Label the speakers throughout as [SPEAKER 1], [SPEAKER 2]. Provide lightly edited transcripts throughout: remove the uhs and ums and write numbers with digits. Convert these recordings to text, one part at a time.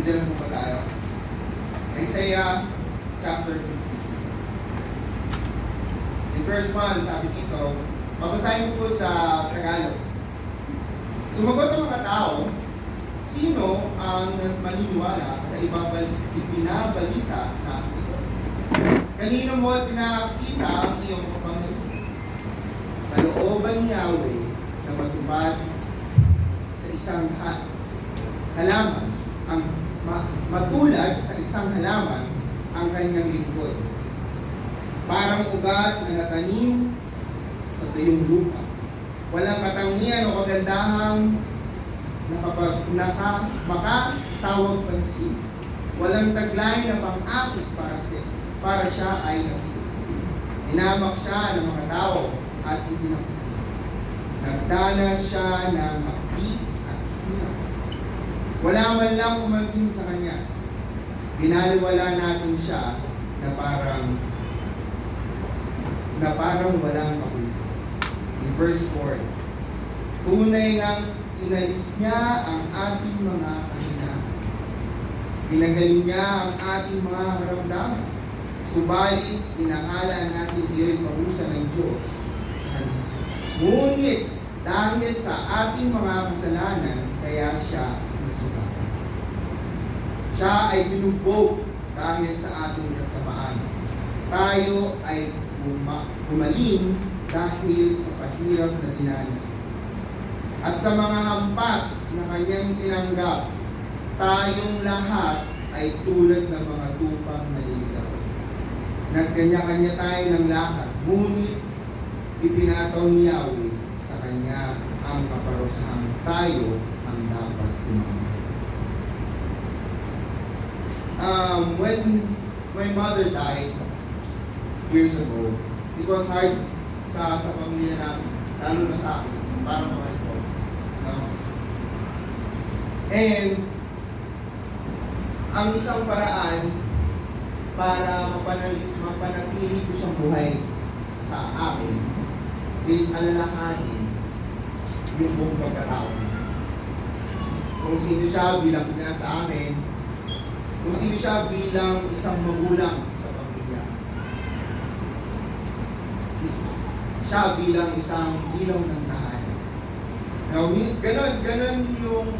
[SPEAKER 1] Nandiyan po ba tayo? Isaiah chapter 50. In verse 1, sabi dito, babasahin ko po sa Tagalog. Sumagot ang mga tao, sino ang maniniwala sa ipinabalita na ito? Kanino mo pinakita ang iyong kapangyarihan? Kalooban ni Yahweh na matupad sa isang halaman, ang matulad sa isang halaman ang kanyang lingkod. Parang ugat na natanim sa tuyong lupa. Walang katangian o kagandahang makatawag pansin. Walang taglay na pang-akit para siya ay nakita. Hinamak siya ng mga tao at itinakot. Nagdanas siya ng hapdi at hirap. Wala man lang pumansin sa kanya. Binaliwala natin siya na parang walang kahulugan. In verse 4, tunay ngang inalis niya ang ating mga kahinaan. Pinagaling niya ang ating mga karamdaman. Subalit, inakala natin iyo'y parusa ng Diyos sa kanya. Ngunit, dahil sa ating mga kasalanan, kaya siya nasugatan. Siya ay binugbog dahil sa ating kasamaan. Tayo ay gumaling dahil sa pahirap na dinanas. At sa mga hampas na kanyang tinanggap, tayong lahat ay tulad ng mga tupang naliligaw. Nagkanya-kanya tayo ng lakad, ngunit ipinataw ni Yahweh sa kanya ang kaparusahang tayo ang dapat tumama. When my mother died years ago, it was hard sa pamilya namin, lalo na sa akin, para makalito. And ang isang paraan para mapanatili ko siyang buhay sa akin is alalahanin yung buong pagkatao. Kung sino siya bilang ina sa amin, kung sino siya bilang isang magulang sa pamilya, siya bilang isang ilaw ng tahanan. Now, ganon yung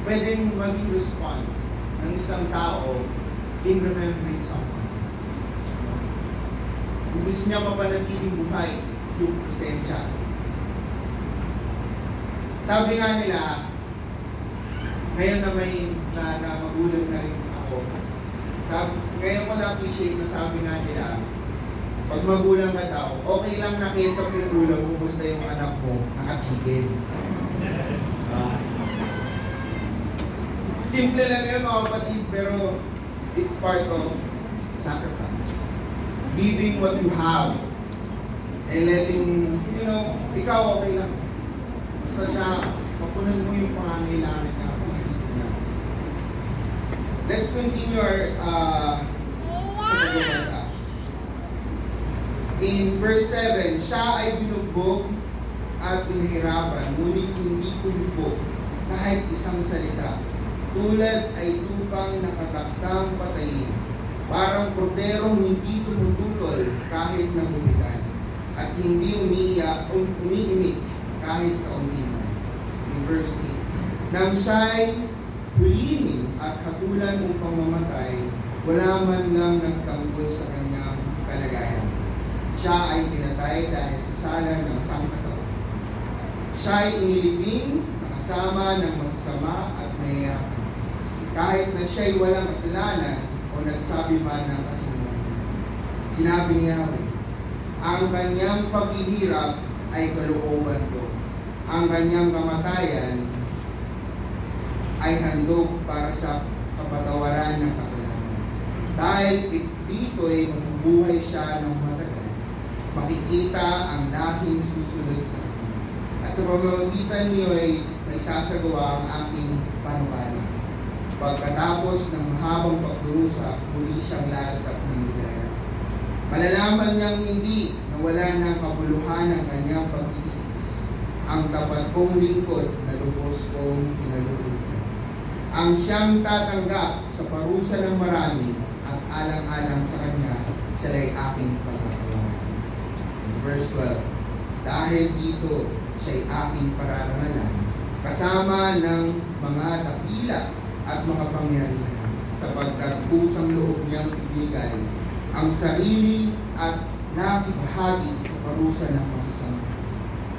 [SPEAKER 1] pwedeng maging response ng isang tao in remembering someone. Kung gusto niya mapanatiling buhay, yung presensya. Sabi nga nila, ngayon na may na magulang na rin ako, ngayon ko na-appreciate na sabi nga nila, pag magulang ka daw, okay lang na ketchup yung ulam mo, basta yung anak mo, naka-chicken. Simple lang yun mga kapatid, pero it's part of sacrifice. Giving what you have, and letting, ikaw okay lang. Basta siya, mapunan mo yung pangangailangan niya kung gusto niya. Let's continue sa pagbabasa. In verse 7, siya ay binugbog at pinahirapan, ngunit hindi kumubog kahit isang salita. Tulad ay tupang nakatakdang patayin, parang korderong hindi tumututol kahit nagubitan, at hindi umiimik kahit kaunti man. In verse 8, nang siya'y hulihin at hatulan upang mamatay, wala man lang nagtanggol sa kanyang kalagayan. Siya ay pinatay dahil sa sala ng sangkataon. Siya ay inilibing nakasama ng masasama at mayayaman, kahit na siya'y walang kasalanan o nagsabi man ng kasinungalingan. Sinabi ni Yahweh, ang kanyang paghihirap ay kalooban ko. Ang kanyang kamatayan ay handog para sa kapatawaran ng kasalanan. Dahil dito ay mabubuhay siya ng matagal, makikita ang lahing susunod sa kanya. At sa pamamagitan niyo ay may sasagawa ang aking panukala. Pagkatapos ng mahabang pagdurusa, muli siyang larasap ng ligaya. Malalaman niyang hindi na wala ng kabuluhan ang kanyang pagtitiis. Ang tapat kong lingkod na lubos kong tinalulog niya. ang siyang tatanggap sa parusa ng marami at alang-alang sa kanya, sila'y aking patatawaran. In verse 12, dahil dito siya'y aking pararangalan, kasama ng mga dakila at mga pangyarihan, sapagkat kusang loob niyang ibinigay ang sarili at nakibahagi sa parusa ng masasama.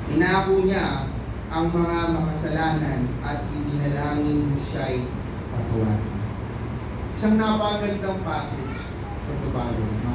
[SPEAKER 1] Inako niya ang mga makasalanan at idinalangin siya'y patawarin. Isang napagandang passage from the Bible.